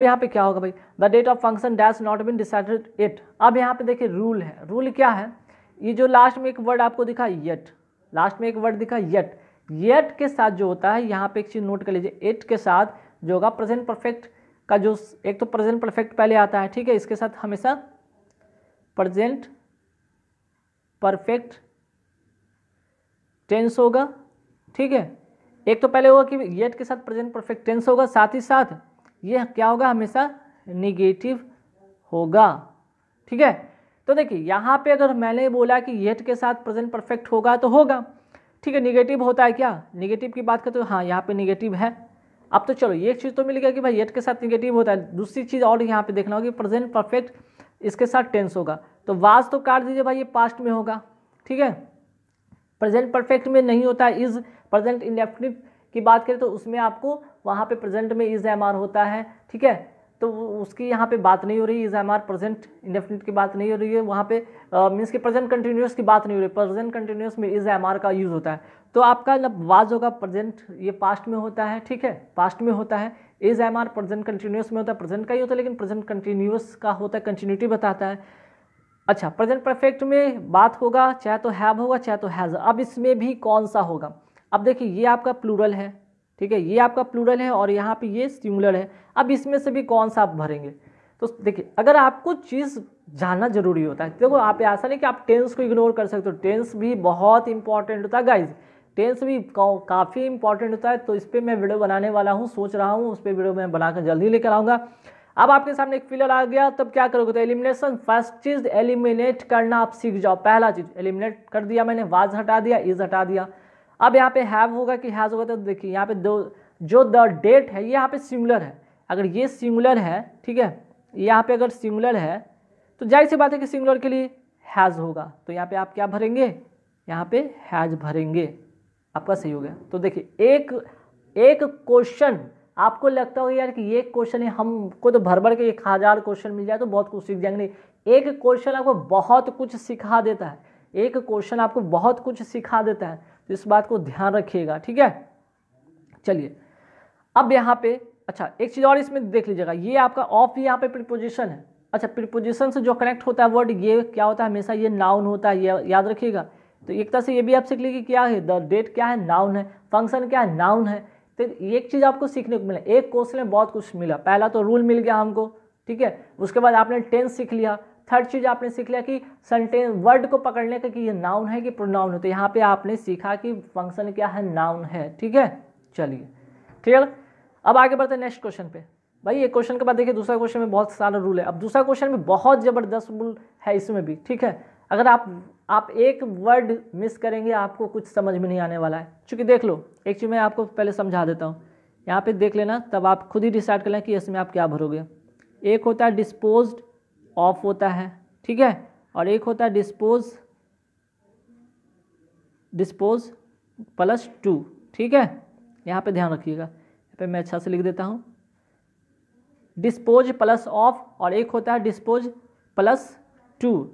यहाँ पे क्या होगा भाई, the date of function dash not been decided it. अब यहाँ पे देखिए रूल है, रूल क्या है, ये जो लास्ट में एक वर्ड आपको दिखा येट, लास्ट में एक वर्ड दिखा येट, येट के साथ जो होता है यहाँ पे एक चीज नोट कर लीजिए, इट के साथ जो होगा प्रेजेंट परफेक्ट का जो एक तो प्रेजेंट परफेक्ट पहले आता है, ठीक है, इसके साथ हमेशा प्रेजेंट परफेक्ट टेंस होगा, ठीक है, एक तो पहले होगा कि येट के साथ प्रेजेंट परफेक्ट टेंस होगा, साथ ही साथ ये क्या होगा, हमेशा निगेटिव होगा, ठीक है। तो देखिए यहाँ पे अगर मैंने बोला कि येट के साथ प्रेजेंट परफेक्ट होगा तो होगा, ठीक है, निगेटिव होता है क्या, निगेटिव की बात करते हो, हाँ यहाँ पे निगेटिव है। अब तो चलो ये एक चीज़ तो मिल गया कि भाई येट के साथ निगेटिव होता है, दूसरी चीज़ और यहाँ पे देखना होगी प्रेजेंट परफेक्ट इसके साथ टेंस होगा, तो वाज तो काट दीजिए भाई, ये पास्ट में होगा, ठीक है। प्रेजेंट परफेक्ट में नहीं होता है, इज प्रेजेंट इंडेफिनिट की बात करें तो उसमें आपको वहाँ पे प्रेजेंट में इज एम आर होता है, ठीक है, तो उसकी यहाँ पे बात नहीं हो रही, is am are present indefinite की बात नहीं हो रही है, वहाँ पे मीन्स कि प्रेजेंट कंटिन्यूस की बात नहीं हो रही, प्रेजेंट कंटिन्यूस में इज एम आर का यूज़ होता है। तो आपका जब वाज होगा प्रेजेंट, ये पास्ट में होता है, ठीक है, पास्ट में होता है, is am are present continuous में होता है, प्रेजेंट का ही होता है लेकिन प्रेजेंट कंटिन्यूस का होता है, कंटिन्यूटी बताता है। अच्छा, प्रेजेंट परफेक्ट में बात होगा चाहे तो हैव होगा चाहे तो हैज़। अब इसमें भी कौन सा होगा, अब देखिए ये आपका प्लूरल है, ठीक है, ये आपका प्लूरल है और यहाँ पे ये सिंगुलर है, अब इसमें से भी कौन सा आप भरेंगे। तो देखिए अगर आपको चीज़ जानना जरूरी होता है, देखो आप ऐसा नहीं कि आप टेंस को इग्नोर कर सकते हो, टेंस भी बहुत इंपॉर्टेंट होता है गाइज, टेंस भी काफ़ी इंपॉर्टेंट होता है। तो इस पर मैं वीडियो बनाने वाला हूँ, सोच रहा हूँ उस पर वीडियो मैं बनाकर जल्दी लेकर आऊँगा। अब आपके सामने एक फिलर आ गया, तब क्या करोगे, तो एलिमिनेशन, फर्स्ट चीज एलिमिनेट करना आप सीख जाओ। पहला चीज एलिमिनेट कर दिया मैंने, वाज हटा दिया, इज हटा दिया। अब यहाँ पे हैव होगा कि हैज होगा, तो देखिए यहाँ पे जो द डेट है ये यहाँ पे सिंगुलर है, अगर ये सिंगुलर है, ठीक है, यहाँ पे अगर सिंगुलर है तो जाहिर सी बात है कि सिंगुलर के लिए हैज होगा, तो यहाँ पे आप क्या भरेंगे, यहाँ पे हैज भरेंगे, आपका सही हो गया। तो देखिए एक क्वेश्चन आपको लगता होगा यार कि ये क्वेश्चन है, हमको तो भर भर के 1000 क्वेश्चन मिल जाए तो बहुत कुछ सीख जाएंगे, एक क्वेश्चन आपको बहुत कुछ सिखा देता है, एक क्वेश्चन आपको बहुत कुछ सिखा देता है, तो इस बात को ध्यान रखिएगा, ठीक है। चलिए अब यहाँ पे अच्छा एक चीज़ और इसमें देख लीजिएगा, ये आपका ऑफ यहाँ पे प्रीपोजिशन है। अच्छा, प्रीपोजिशन से जो कनेक्ट होता है वर्ड, ये क्या होता है, हमेशा ये नाउन होता है, ये याद रखिएगा। तो एक तरह से ये भी आप सीख लीजिए क्या है, द डेट क्या है, नाउन है, फंक्शन क्या है, नाउन है। तो एक चीज़ आपको सीखने को मिला, एक क्वेश्चन में बहुत कुछ मिला, पहला तो रूल मिल गया हमको, ठीक है, उसके बाद आपने टेंस सीख लिया, थर्ड चीज़ आपने सीख लिया कि सेंटेंस वर्ड को पकड़ने का कि ये नाउन है कि प्रोनाउन है, तो यहाँ पे आपने सीखा कि फंक्शन क्या है, नाउन है, ठीक है। चलिए क्लियर, अब आगे बढ़ते हैं नेक्स्ट क्वेश्चन पे। भाई ये क्वेश्चन के बाद देखिए दूसरा क्वेश्चन में बहुत सारा रूल है, अब दूसरा क्वेश्चन में बहुत ज़बरदस्त रूल है इसमें भी, ठीक है। अगर आप एक वर्ड मिस करेंगे आपको कुछ समझ में नहीं आने वाला है, चूँकि देख लो एक चीज़ मैं आपको पहले समझा देता हूँ, यहाँ पे देख लेना, तब आप खुद ही डिसाइड कर लें कि इसमें आप क्या भरोगे। एक होता है डिस्पोज्ड ऑफ होता है, ठीक है, और एक होता है डिस्पोज प्लस टू, ठीक है, यहाँ पे ध्यान रखिएगा, यहाँ पे मैं अच्छा से लिख देता हूँ, डिस्पोज प्लस ऑफ, और एक होता है डिस्पोज प्लस टू।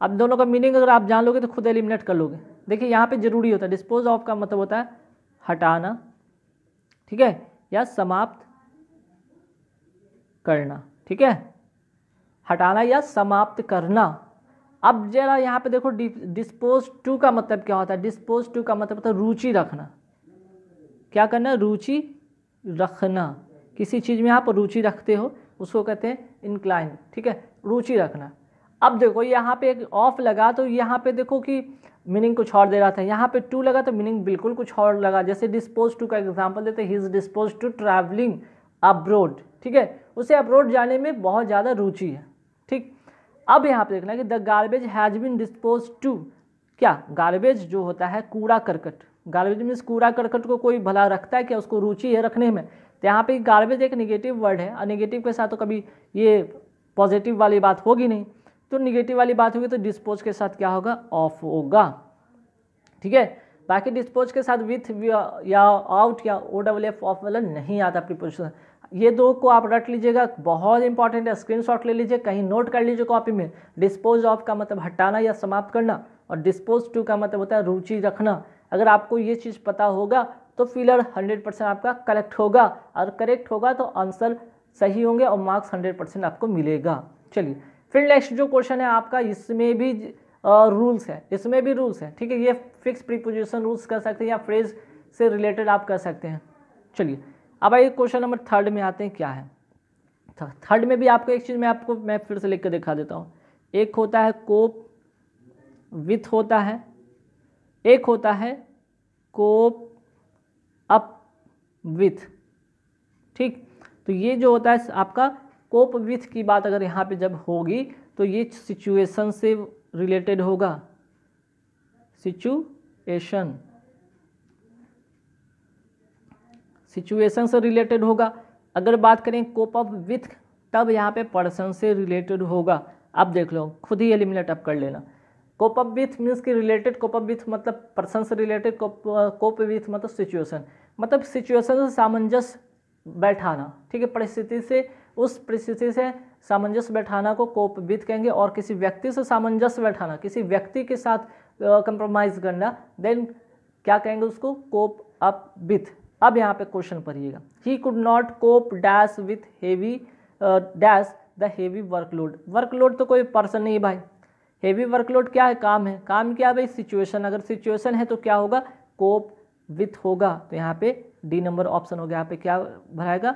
अब दोनों का मीनिंग अगर आप जान लोगे तो खुद एलिमिनेट कर लोगे। देखिए यहाँ पे जरूरी होता है, डिस्पोज ऑफ का मतलब होता है हटाना, ठीक है, या समाप्त करना, ठीक है, हटाना या समाप्त करना। अब जरा यहाँ पे देखो डिस्पोज टू का मतलब क्या होता है, डिस्पोज टू का मतलब होता है रुचि रखना, क्या करना, रुचि रखना, किसी चीज़ में आप रुचि रखते हो उसको कहते हैं इंक्लाइन, ठीक है, रुचि रखना। अब देखो यहाँ पे एक ऑफ लगा तो यहाँ पे देखो कि मीनिंग कुछ और दे रहा था, यहाँ पे टू लगा तो मीनिंग बिल्कुल कुछ और लगा। जैसे डिस्पोज टू का एग्जांपल देते हैं, he is dispose to travelling abroad, ठीक है, उसे अब्रोड जाने में बहुत ज़्यादा रुचि है, ठीक। अब यहाँ पे देखना कि the garbage has been dispose to, क्या गार्बेज जो होता है कूड़ा करकट, गार्बेज मीन्स कूड़ा करकट को कोई भला रखता है क्या, उसको रुचि है रखने में, तो यहाँ पे गार्बेज एक निगेटिव वर्ड है, और निगेटिव के साथ तो कभी ये पॉजिटिव वाली बात होगी नहीं, तो निगेटिव वाली बात होगी तो डिस्पोज के साथ क्या होगा, ऑफ होगा, ठीक है। बाकी डिस्पोज के साथ विथ या आउट या ओ डबल एफ ऑफ वाला नहीं आता प्रीपोजिशन। ये दो को आप रट लीजिएगा, बहुत इंपॉर्टेंट है, स्क्रीनशॉट ले लीजिए, कहीं नोट कर लीजिए कॉपी में। डिस्पोज ऑफ का मतलब हटाना या समाप्त करना, और डिस्पोज टू का मतलब होता है रुचि रखना। अगर आपको ये चीज़ पता होगा तो फिलर 100% आपका करेक्ट होगा, और करेक्ट होगा तो आंसर सही होंगे और मार्क्स 100% आपको मिलेगा। चलिए फिर नेक्स्ट जो क्वेश्चन है आपका, इसमें भी रूल्स है, इसमें भी रूल्स है, ठीक है। ये फिक्स प्रीपोजिशन रूल्स कर सकते हैं या फ्रेज से रिलेटेड आप कर सकते हैं। चलिए अब आइए क्वेश्चन नंबर 3 में आते हैं, क्या है। थर्ड में भी आपको एक चीज़ मैं फिर से लिख कर दिखा देता हूँ। एक होता है कोप विथ होता है, एक होता है कोप अप विथ, ठीक। तो ये जो होता है आपका कोप विथ की बात अगर यहाँ पे जब होगी तो ये सिचुएशन से रिलेटेड होगा, सिचुएशन से रिलेटेड होगा। अगर बात करें कोप अप विथ तब यहाँ पे पर्सन से रिलेटेड होगा। अब देख लो, खुद ही एलिमिनेट अप कर लेना। कोप अप विथ मीन्स की रिलेटेड, कोप अप विथ मतलब पर्सन से रिलेटेड, कोप विथ मतलब सिचुएशन, मतलब सिचुएशन से सामंजस्य बैठाना, ठीक है। परिस्थिति से, उस परिस्थिति से सामंजस्य बैठाना को कोप विथ कहेंगे। और किसी व्यक्ति से सामंजस्य बैठाना, किसी व्यक्ति के साथ कंप्रोमाइज करना, देन क्या कहेंगे उसको, कोप अप विथ। अब यहाँ पे क्वेश्चन पढ़िएगा, he could not cope dash with heavy dash the heavy workload. Workload तो कोई पर्सन नहीं भाई, हेवी वर्कलोड क्या है, काम है। काम क्या है भाई, सिचुएशन। अगर सिचुएशन है तो क्या होगा, कोप विथ होगा। तो यहाँ पे डी नंबर ऑप्शन हो गया, यहाँ पे क्या भराएगा,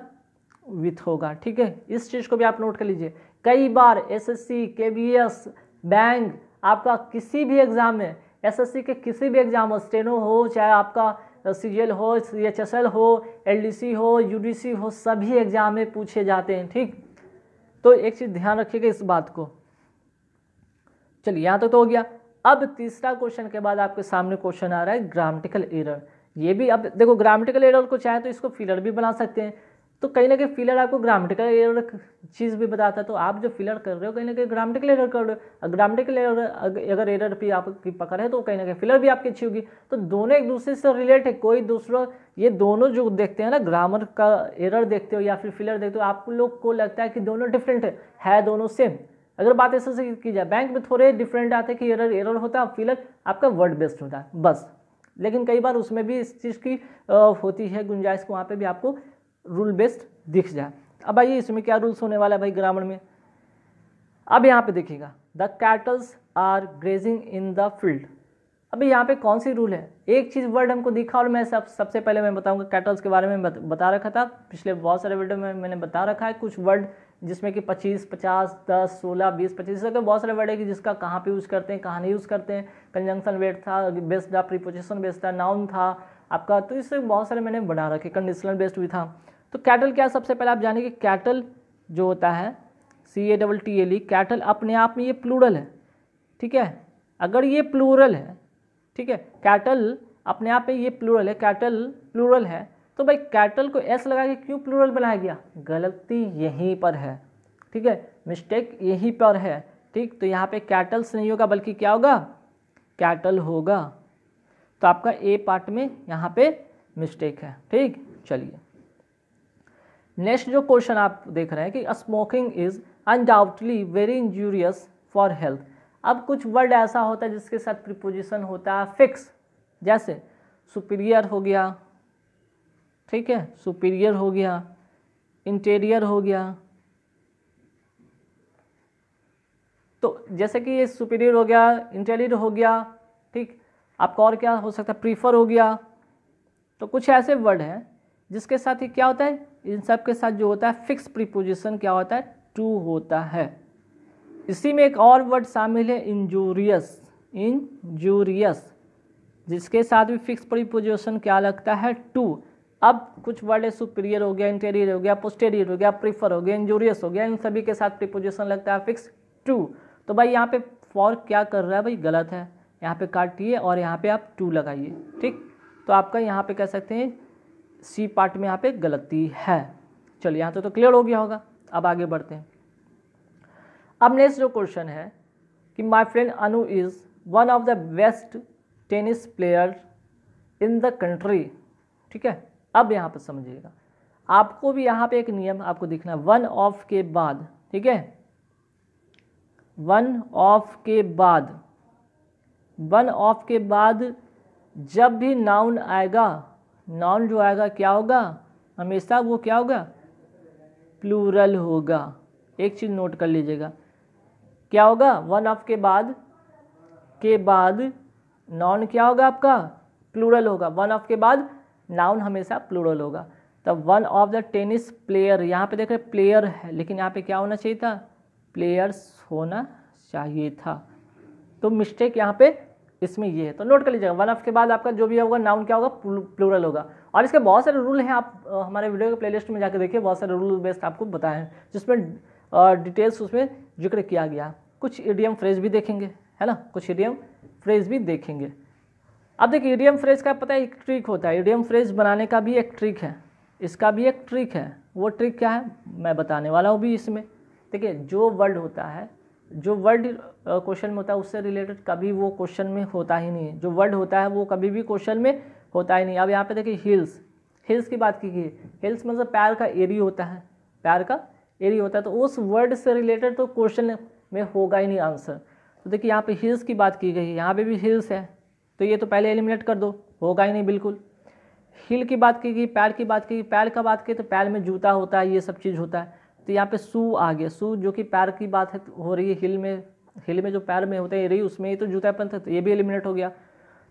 विथ होगा, ठीक है। इस चीज़ को भी आप नोट कर लीजिए। कई बार एसएससी, केवीएस, बैंक, आपका किसी भी एग्जाम में, एसएससी के किसी भी एग्जाम हो, स्टेनो हो, चाहे आपका सीजीएल हो, सीएचएसएल हो, एलडीसी हो, यूडीसी हो, सभी एग्जाम में पूछे जाते हैं, ठीक। तो एक चीज़ ध्यान रखिएगा इस बात को। चलिए यहाँ तक तो हो गया। अब तीसरा क्वेश्चन के बाद आपके सामने क्वेश्चन आ रहा है ग्रामेटिकल एरर। ये भी अब देखो, ग्रामेटिकल एरर को चाहे तो इसको फिलर भी बना सकते हैं। तो कहीं ना कहीं फिलर आपको ग्रामेटिकल एरर चीज़ भी बताता है। तो आप जो फिलर कर रहे हो कहीं ना कहीं ग्रामेटिकल एरर कर रहे हो। ग्रामेटिकल एरर अगर एरर पे आपकी पकड़ है तो कहीं ना कहीं फिलर भी आपकी अच्छी होगी। तो दोनों एक दूसरे से रिलेट है, कोई दूसरा, ये दोनों जो देखते हैं ना, ग्रामर का एरर देखते हो या फिर फिलर देखते हो, आप लोग को लगता है कि दोनों डिफरेंट है दोनों सेम। अगर बात ऐसे से की जाए, बैंक में थोड़े डिफरेंट आते हैं कि एरर होता है, फिलर आपका वर्ड बेस्ड होता है बस। लेकिन कई बार उसमें भी इस चीज़ की होती है गुंजाइश, को वहाँ पे भी आपको रूल बेस्ड दिख जाए। अब आइए इसमें क्या रूल्स होने वाला है भाई ग्रामर में। अब यहाँ पे देखिएगा, the cattles are grazing in the field. अभी यहाँ पे कौन सी रूल है, एक चीज़ वर्ड हमको दिखा और मैं सबसे पहले मैं बताऊंगा कैटल्स के बारे में बता रखा था पिछले बहुत सारे वीडियो में, मैंने बता रखा है कुछ वर्ड जिसमें कि 25, 50, 10, 16, 20, 25 ऐसे बहुत सारे वर्ड है कि जिसका कहाँ पे यूज़ करते हैं, कहाँ नहीं यूज़ करते हैं। कंजंक्शन वेट था, बेस्ड था, प्रीपोजिशन बेस्ड था, नाउन था आपका, तो इससे बहुत सारे मैंने बना रखे, कंडीशनल बेस्ड भी था। तो कैटल क्या, सबसे पहले आप जानेंगे कैटल जो होता है CATTLE, कैटल अपने आप में ये प्लूरल है, ठीक है। अगर ये प्लूरल है, ठीक है, कैटल अपने आप में ये प्लूरल है, कैटल प्लूरल है, तो भाई कैटल को एस लगा के क्यों प्लूरल बनाया गया, गलती यहीं पर है, ठीक है, मिस्टेक यहीं पर है, ठीक। तो यहाँ पे कैटल्स नहीं होगा बल्कि क्या होगा, कैटल होगा। तो आपका ए पार्ट में यहाँ पे मिस्टेक है, ठीक। चलिए नेक्स्ट जो क्वेश्चन आप देख रहे हैं कि smoking is undoubtedly very injurious for health. अब कुछ वर्ड ऐसा होता है जिसके साथ प्रीपोजिशन होता है फिक्स, जैसे सुपीरियर हो गया, ठीक है, सुपीरियर हो गया, इंटीरियर हो गया। तो जैसे कि ये सुपीरियर हो गया, इंटीरियर हो गया, ठीक। आपका और क्या हो सकता है, प्रीफर हो गया। तो कुछ ऐसे वर्ड हैं जिसके साथ ही क्या होता है, इन सब के साथ जो होता है फिक्स प्रीपोजिशन क्या होता है, टू होता है। इसी में एक और वर्ड शामिल है इंजूरियस, इंजूरियस, जिसके साथ भी फिक्स प्रीपोजिशन क्या लगता है, टू। अब कुछ वर्ड है सुपीरियर हो गया, इंटीरियर हो गया, पोस्टीरियर हो गया, प्रीफर हो गया, इंजूरियस हो गया, इन सभी के साथ प्रीपोजिशन लगता है फिक्स टू। तो भाई यहाँ पे फॉर क्या कर रहा है भाई, गलत है, यहाँ पे काटिए और यहाँ पे आप टू लगाइए, ठीक। तो आपका यहाँ पे कह सकते हैं सी पार्ट में यहाँ पे गलती है। चलिए यहाँ तो क्लियर हो गया होगा। अब आगे बढ़ते हैं। अब नेक्स्ट जो क्वेश्चन है कि my friend Anu is one of the best tennis player in the country, ठीक है। अब यहाँ पे समझिएगा, आपको भी यहाँ पे एक नियम आपको दिखना है, वन ऑफ के बाद, ठीक है, वन ऑफ के बाद, वन ऑफ के बाद जब भी नाउन आएगा, नाउन जो आएगा क्या होगा, हमेशा वो क्या होगा, प्लूरल होगा। एक चीज़ नोट कर लीजिएगा, क्या होगा, वन ऑफ के बाद नॉन क्या होगा आपका, प्लूरल होगा। वन ऑफ के बाद नाउन हमेशा प्लूरल होगा। तब one of the tennis player, यहाँ पे देख रहे प्लेयर है, लेकिन यहाँ पे क्या होना चाहिए था, प्लेयर्स होना चाहिए था। तो मिस्टेक यहाँ पे इसमें ये है, तो नोट कर लीजिएगा। वन ऑफ के बाद आपका जो भी होगा नाउन क्या होगा, प्लूरल होगा। और इसके बहुत सारे रूल हैं, आप हमारे वीडियो के प्लेलिस्ट में जाकर देखिए, बहुत सारे रूल बेस्ड आपको बताए हैं, जिसमें डिटेल्स उसमें जिक्र किया गया। कुछ इडियम फ्रेज भी देखेंगे, है ना, कुछ इडियम फ्रेज भी देखेंगे। अब देखिए इडियम फ्रेज का पता है एक ट्रिक होता है, इडियम फ्रेज बनाने का भी एक ट्रिक है, इसका भी एक ट्रिक है। वो ट्रिक क्या है मैं बताने वाला हूँ भी इसमें। देखिए जो वर्ड होता है, जो वर्ड क्वेश्चन में होता है उससे रिलेटेड कभी वो क्वेश्चन में होता ही नहीं है। जो वर्ड होता है वो कभी भी क्वेश्चन में होता ही नहीं। अब यहाँ पे देखिए हिल्स, हिल्स की बात की गई, हिल्स मतलब पैर का एरिया होता है, पैर का एरिया होता है, तो उस वर्ड से रिलेटेड तो क्वेश्चन में होगा ही नहीं आंसर। तो देखिए यहाँ पे हिल्स की बात की गई है, यहाँ पे भी हिल्स है, तो ये तो पहले एलिमिनेट कर दो, होगा ही नहीं बिल्कुल। हिल की बात की गई, पैर की बात की, पैर का बात की तो पैर में जूता होता है, ये सब चीज़ होता है, तो यहाँ पे शू आ गया, शू जो कि पैर की बात है हो रही है, हिल में जो पैर में होता है रही, उसमें ही तो जूता पहनते, तो ये भी एलिमिनेट हो गया।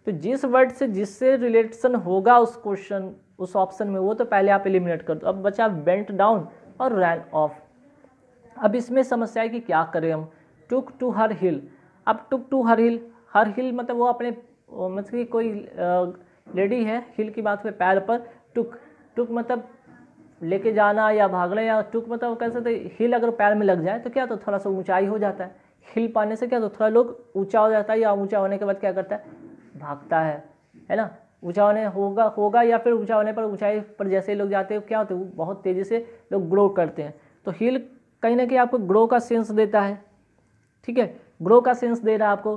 तो जिस वर्ड से जिससे रिलेशन होगा उस क्वेश्चन उस ऑप्शन में, वो तो पहले आप एलिमिनेट कर दो। अब बचा बेंट डाउन और रैन ऑफ। अब इसमें समस्या है कि क्या करें हम, टुक टू हर हिल। अब टुक टू हर हिल मतलब वो अपने मतलब कि कोई लेडी है, हिल की बात हुई पैर पर, टुक मतलब लेके जाना या भागना, या टुक मतलब कह सकते हिल अगर पैर में लग जाए तो क्या, तो थोड़ा सा ऊंचाई हो जाता है, हिल पाने से क्या तो थोड़ा लोग ऊंचा हो जाता है, या ऊंचा होने के बाद क्या करता है, भागता है ना। ऊंचा होने होगा या फिर ऊंचा होने पर ऊंचाई पर जैसे ही लोग जाते हैं क्या होते हैं, बहुत तेज़ी से लोग ग्रो करते हैं। तो हिल कहीं ना कहीं आपको ग्रो का सेंस देता है, ठीक है, ग्रो का सेंस दे रहा है आपको,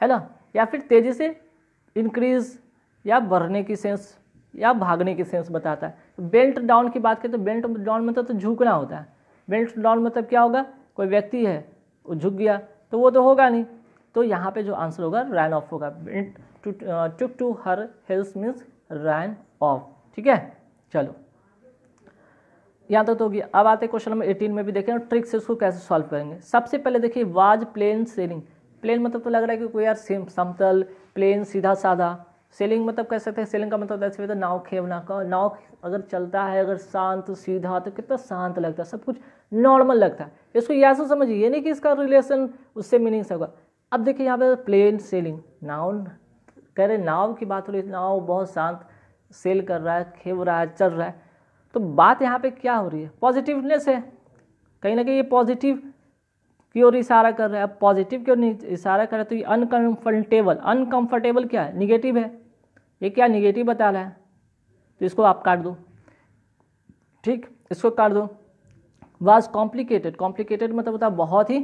है ना, या फिर तेज़ी से इंक्रीज या बढ़ने की सेंस या भागने की सेंस बताता है। तो बेल्ट डाउन की बात करें तो बेल्ट डाउन मतलब तो झुकना होता है। बेल्ट डाउन मतलब क्या होगा, कोई व्यक्ति है वो झुक गया, तो वो तो होगा नहीं, तो यहाँ पे जो आंसर होगा रैन ऑफ होगा। Took to her heels means ran off, ठीक है। चलो यहाँ तक तो होगी। अब आते क्वेश्चन नंबर 18 में भी देखें ट्रिक से उसको कैसे सॉल्व करेंगे। सबसे पहले देखिए वाज प्लेन सेलिंग, प्लेन मतलब तो लग रहा है कि कोई यार समतल प्लेन सीधा साधा। सेलिंग मतलब कह सकते हैं, सेलिंग का मतलब ऐसे तो नाव खेवना का, नाव अगर चलता है अगर शांत सीधा तो कितना शांत लगता है, सब कुछ नॉर्मल लगता है। इसको यहाँ से समझिए, ये नहीं कि इसका रिलेशन उससे मीनिंग से होगा। अब देखिए यहाँ पे प्लेन सेलिंग, नाउन कह रहे नाव की बात हो रही है, नाव बहुत शांत सेल कर रहा है, खेव रहा है, चल रहा है, तो बात यहाँ पे क्या हो रही है, पॉजिटिवनेस है, कहीं ना कहीं ये पॉजिटिव की ओर इशारा कर रहा है। अब पॉजिटिव की ओर इशारा कर रहा है तो ये अनकंफर्टेबल क्या है, निगेटिव है, ये क्या निगेटिव बता रहा है, तो इसको आप काट दो, ठीक, इसको काट दो। वाज कॉम्प्लिकेटेड मतलब होता है बहुत ही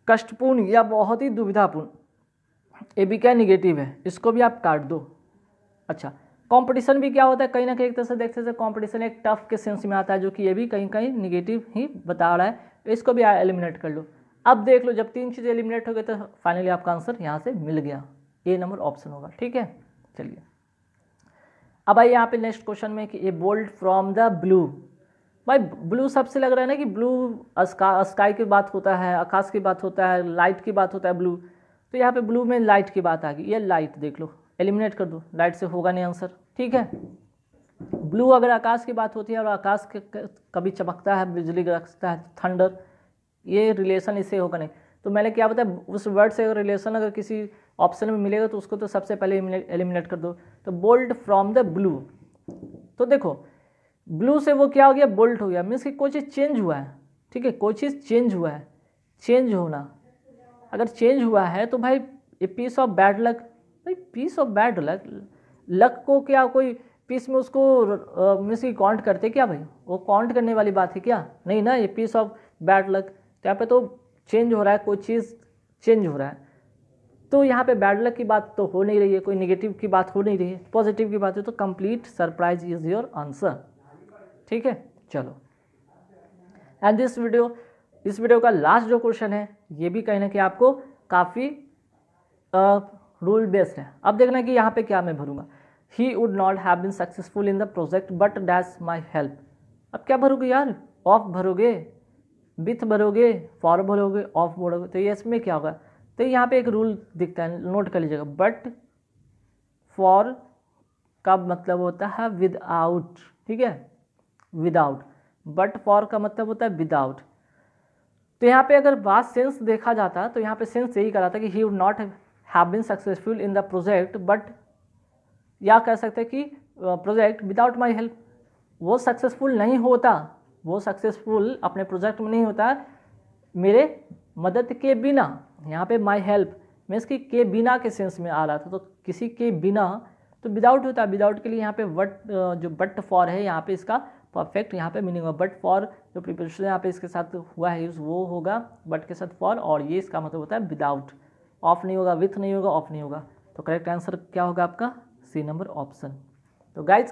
कष्टपूर्ण या बहुत ही दुविधापूर्ण, ये भी क्या निगेटिव है, इसको भी आप काट दो। अच्छा, कंपटीशन भी क्या होता है, कहीं ना कहीं एक तरह से देखते हैं कंपटीशन एक टफ के सेंस में आता है, जो कि ये भी कहीं कहीं निगेटिव ही बता रहा है, इसको भी एलिमिनेट कर लो। अब देख लो जब 3 चीज़ें एलिमिनेट हो गए तो फाइनली आपका आंसर यहाँ से मिल गया, ए नंबर ऑप्शन होगा, ठीक है। चलिए अब आइए यहाँ पे नेक्स्ट क्वेश्चन में कि ए बोल्ड फ्रॉम द ब्लू। भाई ब्लू सबसे लग रहा है ना कि ब्लू स्काई की बात होता है, आकाश की बात होता है, लाइट की बात होता है ब्लू, तो यहाँ पे ब्लू में लाइट की बात आ गई, ये लाइट देख लो, एलिमिनेट कर दो, लाइट से होगा नहीं आंसर, ठीक है। ब्लू अगर आकाश की बात होती है और आकाश के कभी चमकता है, बिजली गिरता है, थंडर, ये रिलेशन इससे होगा नहीं। तो मैंने क्या बताया, उस वर्ड से रिलेशन अगर किसी ऑप्शन में मिलेगा तो उसको तो सबसे पहले एलिमिनेट कर दो। तो बोल्ड फ्रॉम द ब्लू, तो देखो ब्लू से वो क्या हो गया, बोल्ट हो गया, मीन्स कि कोई चीज़ चेंज हुआ है, ठीक है, कोई चीज़ चेंज हुआ है, चेंज होना अगर चेंज हुआ है तो भाई ये पीस ऑफ बैड लक, भाई piece of bad luck, luck को क्या कोई पीस में उसको मीन्स की काउंट करते क्या भाई, वो काउंट करने वाली बात है क्या, नहीं ना, ये पीस ऑफ बैड लक, यहाँ पे तो चेंज हो रहा है, कोई चीज़ चेंज हो रहा है, तो यहाँ पे बैड लक की बात तो हो नहीं रही है, कोई नेगेटिव की बात हो नहीं रही है, पॉजिटिव की बात है, तो complete surprise is your answer, ठीक है। चलो एंड दिस वीडियो, इस वीडियो का लास्ट जो क्वेश्चन है ये भी कहीं ना कहीं आपको काफ़ी रूल बेस्ड है। अब देखना कि यहाँ पे क्या मैं भरूंगा, he would not have been successful in the project but dash my help. अब क्या भरूंगी यार, ऑफ भरोगे, विथ भरोगे, फॉर भरोगे, ऑफ भरोगे, तो ये इसमें क्या होगा, तो यहाँ पे एक रूल दिखता है, नोट कर लीजिएगा, बट फॉर का मतलब होता है विदाउट, ठीक है, विदाउट, बट फॉर का मतलब होता है विदाउट। तो यहाँ पे अगर बात सेंस देखा जाता तो यहाँ पे सेंस यही करा था कि he would not have been successful in the project, but या कह सकते हैं कि प्रोजेक्ट विदाउट माई हेल्प, वो सक्सेसफुल नहीं होता, वो सक्सेसफुल अपने प्रोजेक्ट में नहीं होता मेरे मदद के बिना। यहाँ पे माई हेल्प मीन्स कि के बिना के सेंस में आ रहा था, तो किसी के बिना तो विदाउट होता है, विदाउट के लिए यहाँ पे वट जो बट फॉर है यहाँ पे इसका परफेक्ट यहाँ पे मीनिंग होगा, बट फॉर जो प्रीपोजिशन यहाँ पे इसके साथ हुआ है यूज वो होगा बट के साथ फॉर, और ये इसका मतलब होता है विदाउट, ऑफ नहीं होगा, विथ नहीं होगा, ऑफ नहीं होगा। तो करेक्ट आंसर क्या होगा आपका सी नंबर ऑप्शन। तो गाइज